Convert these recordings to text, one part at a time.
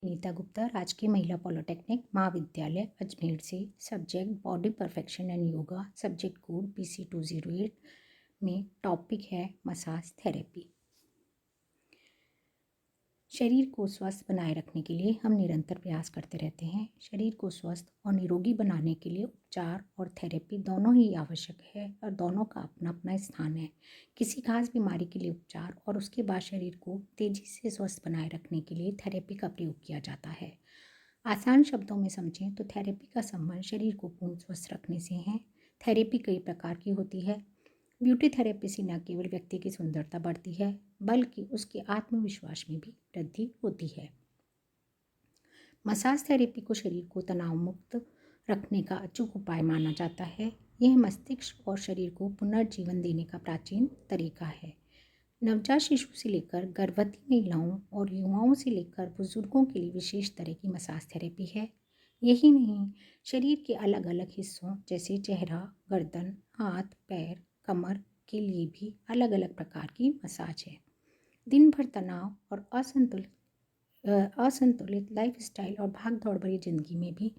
नीता गुप्ता, राजकीय महिला पॉलिटेक्निक महाविद्यालय अजमेर से। Subject body perfection and yoga. Subject code PC208 में टॉपिक है मसाज थेरेपी। शरीर को स्वस्थ बनाए रखने के लिए हम निरंतर प्रयास करते रहते हैं। शरीर को स्वस्थ और निरोगी बनाने के लिए उपचार और थेरेपी दोनों ही आवश्यक है और दोनों का अपना अपना स्थान है। किसी खास बीमारी के लिए उपचार और उसके बाद शरीर को तेज़ी से स्वस्थ बनाए रखने के लिए थेरेपी का प्रयोग किया जाता है। आसान शब्दों में समझें तो थेरेपी का संबंध शरीर को पूर्ण स्वस्थ रखने से है। थेरेपी कई प्रकार की होती है। ब्यूटी थेरेपी से न केवल व्यक्ति की सुंदरता बढ़ती है बल्कि उसके आत्मविश्वास में भी वृद्धि होती है। मसाज थेरेपी को शरीर को तनाव मुक्त रखने का अचूक उपाय माना जाता है। यह मस्तिष्क और शरीर को पुनर्जीवन देने का प्राचीन तरीका है। नवजात शिशु से लेकर गर्भवती महिलाओं और युवाओं से लेकर बुजुर्गों के लिए विशेष तरह की मसाज थेरेपी है। यही नहीं, शरीर के अलग अलग हिस्सों जैसे चेहरा, गर्दन, हाथ, पैर, कमर के लिए भी अलग अलग प्रकार की मसाज है। दिन भर तनाव और असंतुलित लाइफस्टाइल और भागदौड़ भरी जिंदगी में भी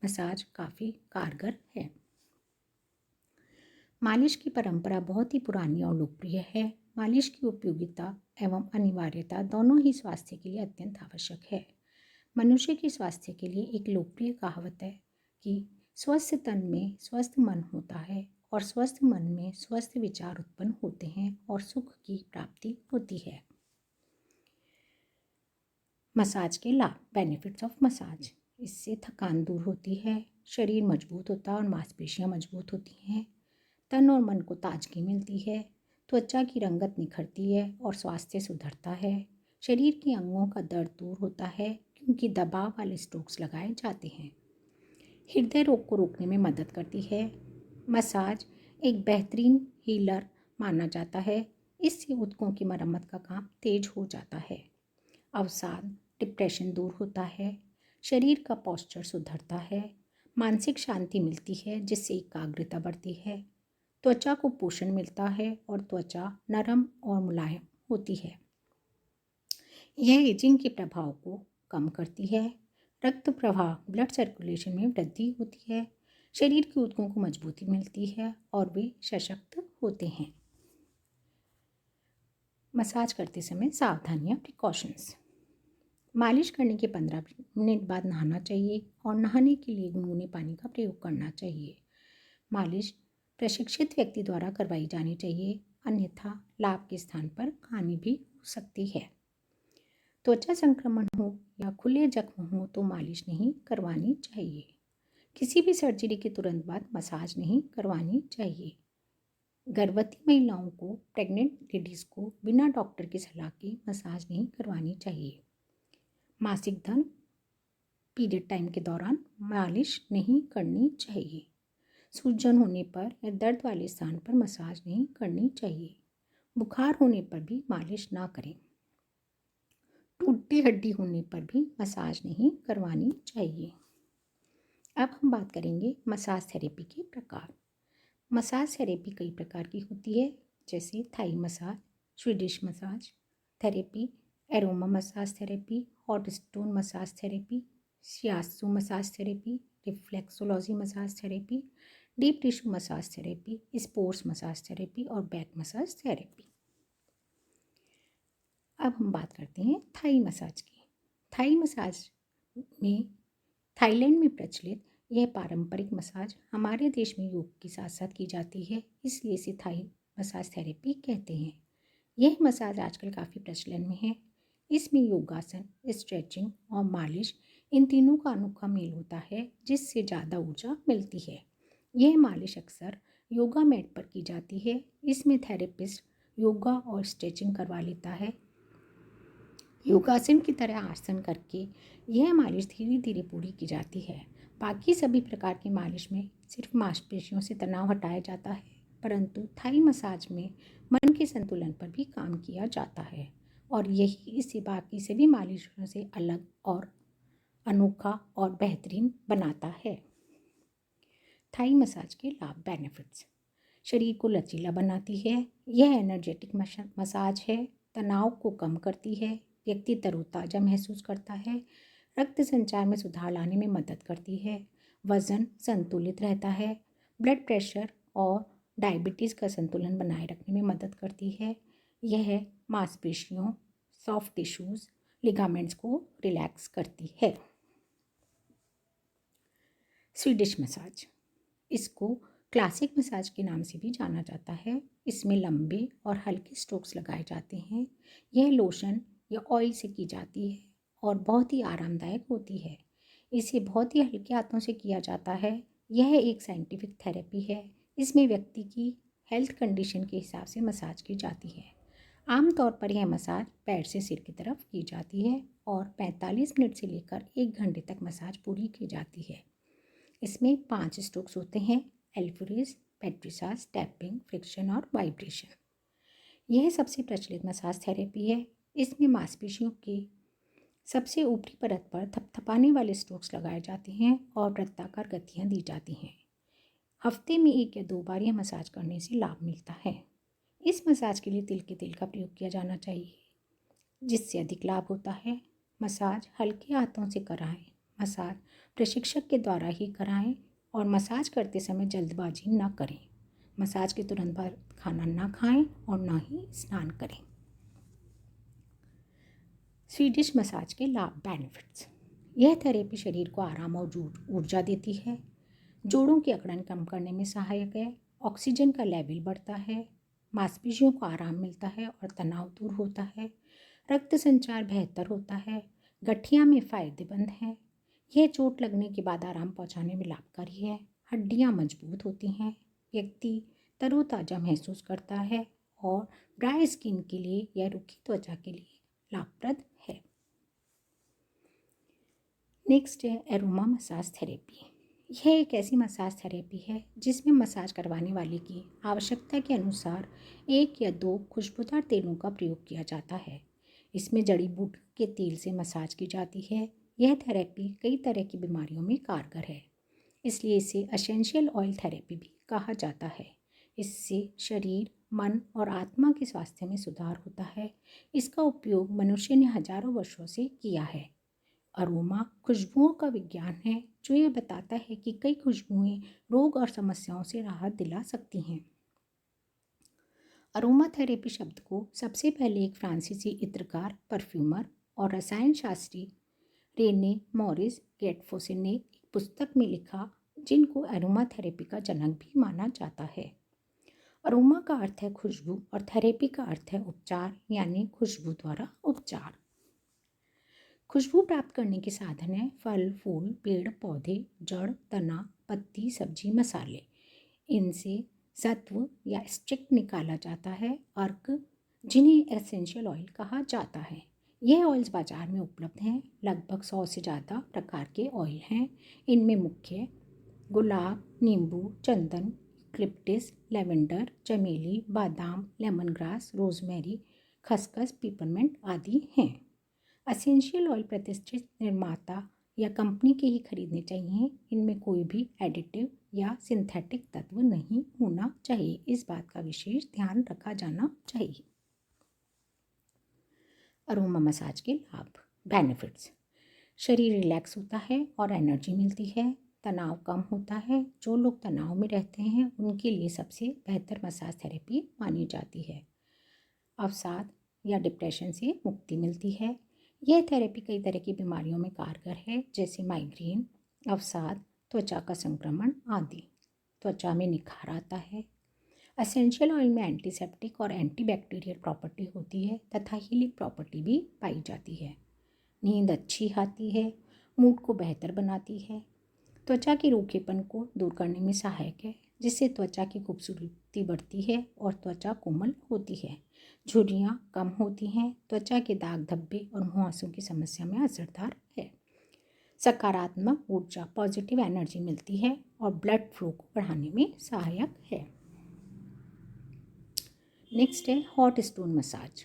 मसाज काफ़ी कारगर है। मालिश की परंपरा बहुत ही पुरानी और लोकप्रिय है। मालिश की उपयोगिता एवं अनिवार्यता दोनों ही स्वास्थ्य के लिए अत्यंत आवश्यक है। मनुष्य के स्वास्थ्य के लिए एक लोकप्रिय कहावत है कि स्वस्थ तन में स्वस्थ मन होता है और स्वस्थ मन में स्वस्थ विचार उत्पन्न होते हैं और सुख की प्राप्ति होती है। मसाज के लाभ, बेनिफिट्स ऑफ मसाज। इससे थकान दूर होती है, शरीर मजबूत होता है और मांसपेशियां मजबूत होती हैं, तन और मन को ताजगी मिलती है, त्वचा की रंगत निखरती है और स्वास्थ्य सुधरता है। शरीर के अंगों का दर्द दूर होता है क्योंकि दबाव वाले स्ट्रोक्स लगाए जाते हैं। हृदय रोग को रोकने में मदद करती है। मसाज एक बेहतरीन हीलर माना जाता है। इससे ऊतकों की मरम्मत का काम तेज हो जाता है। अवसाद, डिप्रेशन दूर होता है। शरीर का पोस्चर सुधरता है। मानसिक शांति मिलती है जिससे एकाग्रता बढ़ती है। त्वचा को पोषण मिलता है और त्वचा नरम और मुलायम होती है। यह एजिंग के प्रभाव को कम करती है। रक्त प्रवाह, ब्लड सर्कुलेशन में वृद्धि होती है। शरीर के ऊतकों को मजबूती मिलती है और वे सशक्त होते हैं। मसाज करते समय सावधानियां, प्रिकॉशंस। मालिश करने के 15 मिनट बाद नहाना चाहिए और नहाने के लिए गुनगुने पानी का प्रयोग करना चाहिए। मालिश प्रशिक्षित व्यक्ति द्वारा करवाई जानी चाहिए, अन्यथा लाभ के स्थान पर हानि भी हो सकती है। त्वचा संक्रमण हो या खुले जख्म हो तो मालिश नहीं करवानी चाहिए। किसी भी सर्जरी के तुरंत बाद मसाज नहीं करवानी चाहिए। गर्भवती महिलाओं को, प्रेग्नेंट लेडीज़ को बिना डॉक्टर की सलाह के मसाज नहीं करवानी चाहिए। मासिक धर्म, पीरियड टाइम के दौरान मालिश नहीं करनी चाहिए। सूजन होने पर या दर्द वाले स्थान पर मसाज नहीं करनी चाहिए। बुखार होने पर भी मालिश ना करें। टूटी हड्डी होने पर भी मसाज नहीं करवानी चाहिए। अब हम बात करेंगे मसाज थेरेपी के प्रकार। मसाज थेरेपी कई प्रकार की होती है, जैसे Thai massage, Swedish massage therapy, aroma massage therapy, hot stone massage therapy, शियासु massage therapy, reflexology massage therapy, deep tissue massage therapy, sports massage therapy और बैक मसाज थेरेपी। अब हम बात करते हैं थाई मसाज की। थाई मसाज में Thailand में प्रचलित यह पारंपरिक मसाज हमारे देश में योग के साथ साथ की जाती है, इसलिए इसे थाई मसाज थेरेपी कहते हैं। यह मसाज आजकल काफ़ी प्रचलन में है। इसमें योगासन, स्ट्रेचिंग और मालिश इन तीनों का अनोखा मेल होता है जिससे ज़्यादा ऊर्जा मिलती है। यह मालिश अक्सर योगा मैट पर की जाती है। इसमें थेरेपिस्ट योगा और स्ट्रेचिंग करवा लेता है। योगासन की तरह आसन करके यह मालिश धीरे धीरे पूरी की जाती है। बाकी सभी प्रकार की मालिश में सिर्फ मांसपेशियों से तनाव हटाया जाता है, परंतु थाई मसाज में मन के संतुलन पर भी काम किया जाता है और यही इसे बाकी सभी मालिशों से अलग और अनोखा और बेहतरीन बनाता है। थाई मसाज के लाभ, बेनिफिट्स। शरीर को लचीला बनाती है। यह एनर्जेटिक मसाज है। तनाव को कम करती है। व्यक्ति तरोताज़ा महसूस करता है। रक्त संचार में सुधार लाने में मदद करती है, वज़न संतुलित रहता है, ब्लड प्रेशर और डायबिटीज़ का संतुलन बनाए रखने में मदद करती है। यह मांसपेशियों, सॉफ्ट टिश्यूज़, लिगामेंट्स को रिलैक्स करती है। स्वीडिश मसाज, इसको क्लासिक मसाज के नाम से भी जाना जाता है। इसमें लंबे और हल्के स्ट्रोक्स लगाए जाते हैं। यह लोशन या ऑयल से की जाती है और बहुत ही आरामदायक होती है। इसे बहुत ही हल्के हाथों से किया जाता है। यह एक साइंटिफिक थेरेपी है। इसमें व्यक्ति की हेल्थ कंडीशन के हिसाब से मसाज की जाती है। आमतौर पर यह मसाज पैर से सिर की तरफ की जाती है और 45 मिनट से लेकर 1 घंटे तक मसाज पूरी की जाती है। इसमें 5 स्ट्रोक्स होते हैं: एल्फ्यूरिस, पेट्रिसास, टैपिंग, फ्रिक्शन और वाइब्रेशन। यह सबसे प्रचलित मसाज थेरेपी है। इसमें मांसपेशियों के सबसे ऊपरी परत पर थपथपाने वाले स्ट्रोक्स लगाए जाते हैं और वृत्ताकार गतियाँ दी जाती हैं। हफ्ते में 1 या 2 बार यह मसाज करने से लाभ मिलता है। इस मसाज के लिए तिल के तेल का प्रयोग किया जाना चाहिए, जिससे अधिक लाभ होता है। मसाज हल्के हाथों से कराएं। मसाज प्रशिक्षक के द्वारा ही कराएं और मसाज करते समय जल्दबाजी ना करें। मसाज के तुरंत बाद खाना ना खाएं और ना ही स्नान करें। स्वीडिश मसाज के लाभ, बेनिफिट्स। यह थेरेपी शरीर को आराम और ऊर्जा देती है। जोड़ों की अकड़न कम करने में सहायक है। ऑक्सीजन का लेवल बढ़ता है। मांसपेशियों को आराम मिलता है और तनाव दूर होता है। रक्त संचार बेहतर होता है। गठिया में फ़ायदेमंद है। यह चोट लगने के बाद आराम पहुंचाने में लाभकारी है। हड्डियां मजबूत होती हैं। व्यक्ति तरोताज़ा महसूस करता है और ड्राई स्किन के लिए या रूखी त्वचा के लिए लाभप्रद है। नेक्स्ट है एरोमा मसाज थेरेपी। यह एक ऐसी मसाज थेरेपी है जिसमें मसाज करवाने वाले की आवश्यकता के अनुसार 1 या 2 खुशबूदार तेलों का प्रयोग किया जाता है। इसमें जड़ी बूटी के तेल से मसाज की जाती है। यह थेरेपी कई तरह की बीमारियों में कारगर है, इसलिए इसे एसेंशियल ऑयल थेरेपी भी कहा जाता है। इससे शरीर, मन और आत्मा के स्वास्थ्य में सुधार होता है। इसका उपयोग मनुष्य ने हजारों वर्षों से किया है। अरोमा खुशबुओं का विज्ञान है जो ये बताता है कि कई खुशबुएं रोग और समस्याओं से राहत दिला सकती हैं। अरोमा थेरेपी शब्द को सबसे पहले एक फ्रांसीसी इत्रकार, परफ्यूमर और रसायन शास्त्री रेने मॉरिस गेटफोसिन ने एक पुस्तक में लिखा, जिनको अरोमा थेरेपी का जनक भी माना जाता है। अरोमा का अर्थ है खुशबू और थेरेपी का अर्थ है उपचार, यानी खुशबू द्वारा उपचार। खुशबू प्राप्त करने के साधन हैं फल, फूल, पेड़, पौधे, जड़, तना, पत्ती, सब्जी, मसाले। इनसे सत्व या स्ट्रिक्ट निकाला जाता है, अर्क, जिन्हें एसेंशियल ऑयल कहा जाता है। यह ऑयल्स बाजार में उपलब्ध हैं। लगभग 100 से ज़्यादा प्रकार के ऑयल हैं। इनमें मुख्य गुलाब, नींबू, चंदन, यूकलिप्टिस, लेवेंडर, चमेली, बादाम, लेमन ग्रास, रोजमेरी, खसखस, पिपरमेंट आदि हैं। एसेंशियल ऑयल प्रतिष्ठित निर्माता या कंपनी के ही खरीदने चाहिए। इनमें कोई भी एडिटिव या सिंथेटिक तत्व नहीं होना चाहिए। इस बात का विशेष ध्यान रखा जाना चाहिए। अरोमा मसाज के लाभ, बेनिफिट्स। शरीर रिलैक्स होता है और एनर्जी मिलती है। तनाव कम होता है। जो लोग तनाव में रहते हैं उनके लिए सबसे बेहतर मसाज थेरेपी मानी जाती है। अवसाद या डिप्रेशन से मुक्ति मिलती है। यह थेरेपी कई तरह की बीमारियों में कारगर है, जैसे माइग्रेन, अवसाद, त्वचा का संक्रमण आदि। त्वचा में निखार आता है। एसेंशियल ऑयल में एंटीसेप्टिक और एंटीबैक्टीरियल प्रॉपर्टी होती है तथा हीलिंग प्रॉपर्टी भी पाई जाती है। नींद अच्छी आती है। मूड को बेहतर बनाती है। त्वचा के रूखेपन को दूर करने में सहायक है, जिससे त्वचा की खूबसूरती बढ़ती है और त्वचा कोमल होती है। झुर्रियाँ कम होती हैं। त्वचा के दाग धब्बे और मुहासों की समस्या में असरदार है। सकारात्मक ऊर्जा, पॉजिटिव एनर्जी मिलती है और ब्लड फ्लो को बढ़ाने में सहायक है। नेक्स्ट है हॉट स्टोन मसाज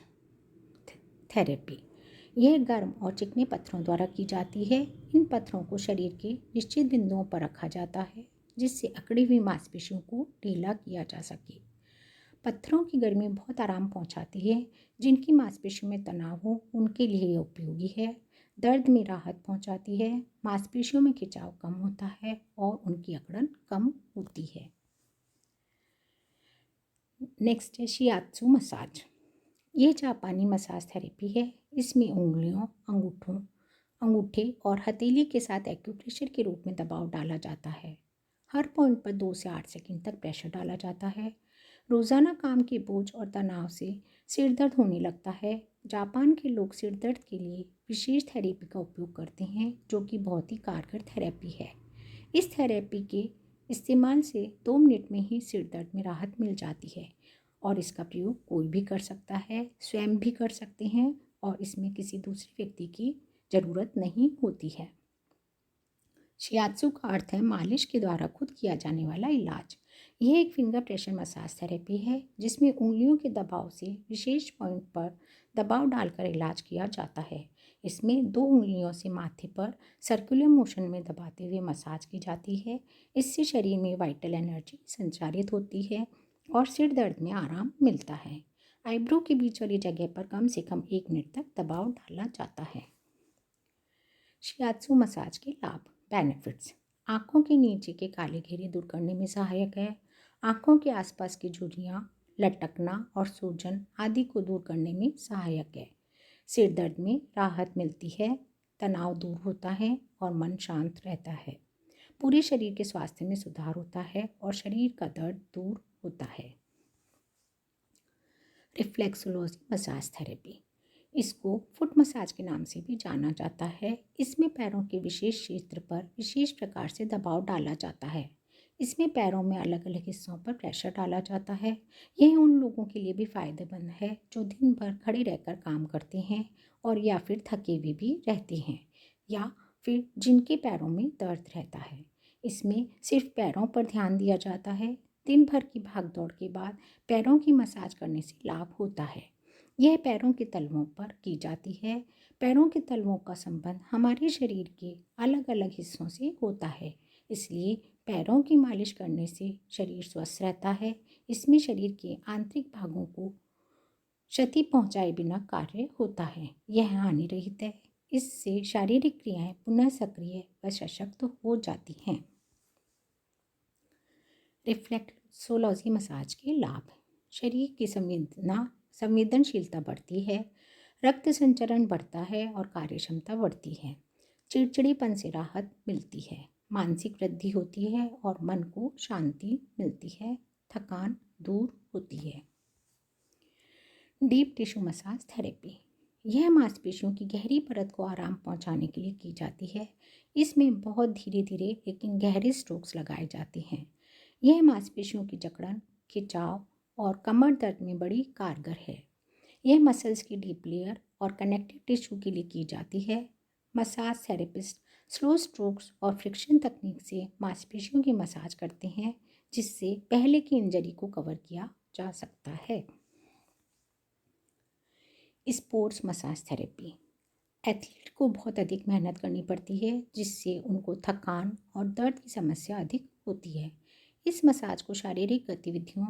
थेरेपी। यह गर्म और चिकने पत्थरों द्वारा की जाती है। इन पत्थरों को शरीर के निश्चित बिंदुओं पर रखा जाता है, जिससे अकड़ी हुई मांसपेशियों को ढीला किया जा सके। पत्थरों की गर्मी बहुत आराम पहुंचाती है। जिनकी मांसपेशियों में तनाव हो उनके लिए यह उपयोगी है। दर्द में राहत पहुंचाती है, मांसपेशियों में खिंचाव कम होता है और उनकी अकड़न कम होती है। नेक्स्ट है शियात्सु मसाज। ये जापानी मसाज थेरेपी है। इसमें उंगलियों, अंगूठे और हथेली के साथ एक्यूप्रेशर के रूप में दबाव डाला जाता है। हर पॉइंट पर 2 से 8 सेकंड तक प्रेशर डाला जाता है। रोज़ाना काम के बोझ और तनाव से सिर दर्द होने लगता है। जापान के लोग सिर दर्द के लिए विशेष थेरेपी का उपयोग करते हैं, जो कि बहुत ही कारगर थेरेपी है। इस थेरेपी के इस्तेमाल से 2 मिनट में ही सिर दर्द में राहत मिल जाती है और इसका प्रयोग कोई भी कर सकता है, स्वयं भी कर सकते हैं और इसमें किसी दूसरे व्यक्ति की ज़रूरत नहीं होती है। शियात्सु का अर्थ है मालिश के द्वारा खुद किया जाने वाला इलाज। यह एक फिंगर प्रेशर मसाज थेरेपी है जिसमें उंगलियों के दबाव से विशेष पॉइंट पर दबाव डालकर इलाज किया जाता है। इसमें 2 उंगलियों से माथे पर सर्कुलर मोशन में दबाते हुए मसाज की जाती है। इससे शरीर में वाइटल एनर्जी संचारित होती है और सिर दर्द में आराम मिलता है। आईब्रो के बीच वाली जगह पर कम से कम 1 मिनट तक दबाव डाला जाता है। शियात्सु मसाज के लाभ, बेनिफिट्स। आँखों के नीचे के काले घेरे दूर करने में सहायक है। आँखों के आसपास की झुर्रियाँ, लटकना और सूजन आदि को दूर करने में सहायक है। सिर दर्द में राहत मिलती है, तनाव दूर होता है और मन शांत रहता है। पूरे शरीर के स्वास्थ्य में सुधार होता है और शरीर का दर्द दूर होता है। रिफ्लेक्सोलॉजी मसाज थेरेपी, इसको फुट मसाज के नाम से भी जाना जाता है। इसमें पैरों के विशेष क्षेत्र पर विशेष प्रकार से दबाव डाला जाता है। इसमें पैरों में अलग अलग हिस्सों पर प्रेशर डाला जाता है। यह उन लोगों के लिए भी फायदेमंद है जो दिन भर खड़े रहकर काम करते हैं और या फिर थके हुए भी रहते हैं या फिर जिनके पैरों में दर्द रहता है। इसमें सिर्फ पैरों पर ध्यान दिया जाता है। दिन भर की भागदौड़ के बाद पैरों की मसाज करने से लाभ होता है। यह पैरों के तलवों पर की जाती है। पैरों के तलवों का संबंध हमारे शरीर के अलग अलग हिस्सों से होता है, इसलिए पैरों की मालिश करने से शरीर स्वस्थ रहता है। इसमें शरीर के आंतरिक भागों को क्षति पहुंचाए बिना कार्य होता है। यह हानि रहित है। इससे शारीरिक क्रियाएं पुनः सक्रिय व सशक्त हो जाती हैं। रिफ्लेक्सोलॉजी मसाज के लाभ, शरीर की संवेदनशीलता बढ़ती है, रक्त संचरण बढ़ता है और कार्यक्षमता बढ़ती है। चिड़चिड़ेपन से राहत मिलती है, मानसिक वृद्धि होती है और मन को शांति मिलती है, थकान दूर होती है। डीप टिश्यू मसाज थेरेपी, यह मांसपेशियों की गहरी परत को आराम पहुंचाने के लिए की जाती है। इसमें बहुत धीरे धीरे लेकिन गहरे स्ट्रोक्स लगाए जाते हैं। यह मांसपेशियों की जकड़न, खिंचाव और कमर दर्द में बड़ी कारगर है। यह मसल्स की डीप लेयर और कनेक्टिव टिश्यू के लिए की जाती है। मसाज थेरेपिस्ट स्लो स्ट्रोक्स और फ्रिक्शन तकनीक से मांसपेशियों की मसाज करते हैं, जिससे पहले की इंजरी को कवर किया जा सकता है। स्पोर्ट्स मसाज थेरेपी, एथलीट को बहुत अधिक मेहनत करनी पड़ती है, जिससे उनको थकान और दर्द की समस्या अधिक होती है। इस मसाज को शारीरिक गतिविधियों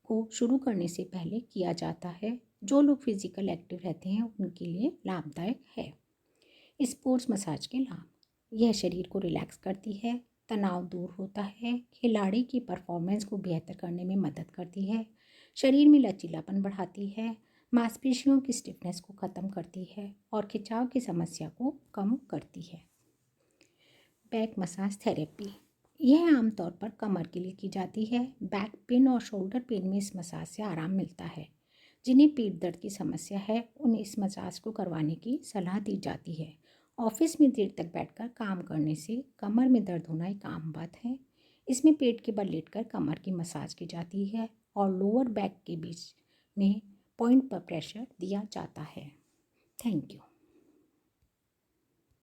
को शुरू करने से पहले किया जाता है। जो लोग फिजिकल एक्टिव रहते हैं उनके लिए लाभदायक है। स्पोर्ट्स मसाज के लाभ, यह शरीर को रिलैक्स करती है, तनाव दूर होता है, खिलाड़ी की परफॉर्मेंस को बेहतर करने में मदद करती है, शरीर में लचीलापन बढ़ाती है, मांसपेशियों की स्टिफनेस को ख़त्म करती है और खिंचाव की समस्या को कम करती है। बैक मसाज थेरेपी, यह आमतौर पर कमर के लिए की जाती है। बैक पेन और शोल्डर पेन में इस मसाज से आराम मिलता है। जिन्हें पीठ दर्द की समस्या है उन्हें इस मसाज को करवाने की सलाह दी जाती है। ऑफिस में देर तक बैठकर काम करने से कमर में दर्द होना एक आम बात है। इसमें पेट के बल लेटकर कमर की मसाज की जाती है और लोअर बैक के बीच में पॉइंट पर प्रेशर दिया जाता है। Thank you.